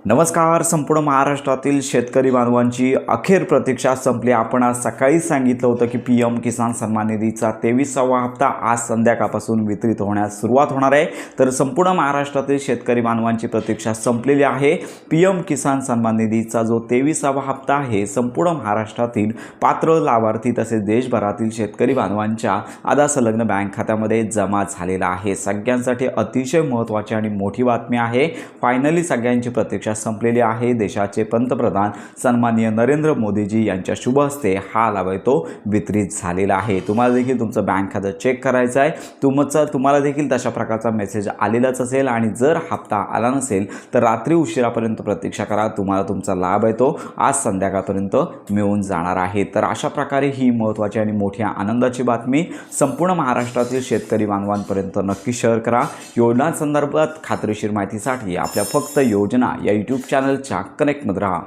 नमस्कार. संपूर्ण महाराष्ट्रातील शेतकरी बांधवांची अखेर प्रतीक्षा संपली. आपण आज सकाळी सांगितलं होतं की PM किसान सन्मान निधीचा 23वा हप्ता आज संध्याकाळपासून वितरित होण्यास सुरुवात होणार आहे. तर संपूर्ण महाराष्ट्रातील शेतकरी बांधवांची प्रतीक्षा संपलेली आहे. PM किसान सन्मान निधीचा जो 23वा हप्ता आहे संपूर्ण महाराष्ट्रातील पात्र लाभार्थी तसेच देशभरातील शेतकरी बांधवांच्या आधासंलग्न बँक खात्यामध्ये जमा झालेला आहे. सगळ्यांसाठी अतिशय महत्त्वाची आणि मोठी बातमी आहे. फायनली सगळ्यांची प्रतीक्षा संपलेली आहे. देशाचे पंतप्रधान सन्माननीय नरेंद्र मोदीजी यांच्या शुभ हस्ते हा लाभ आहे तो वितरित झालेला आहे. तुम्हाला देखील तुमचं बँक खातं चेक करायचं आहे. तुम्हाला देखील तशा प्रकारचा मेसेज आलेलाच असेल आणि जर हप्ता आला नसेल तर रात्री उशिरापर्यंत प्रतीक्षा करा. तुम्हाला तुमचा लाभ आहे तो आज संध्याकाळपर्यंत मिळून जाणार आहे. तर अशा प्रकारे ही महत्त्वाची आणि मोठी आनंदाची बातमी संपूर्ण महाराष्ट्रातील शेतकरी बांधवांपर्यंत नक्की शेअर करा. योजनांसंदर्भात खात्रीशीर माहितीसाठी आपल्या फक्त योजना या यूट्यूब चॅनलच्या कनेक्टमध्ये राहा.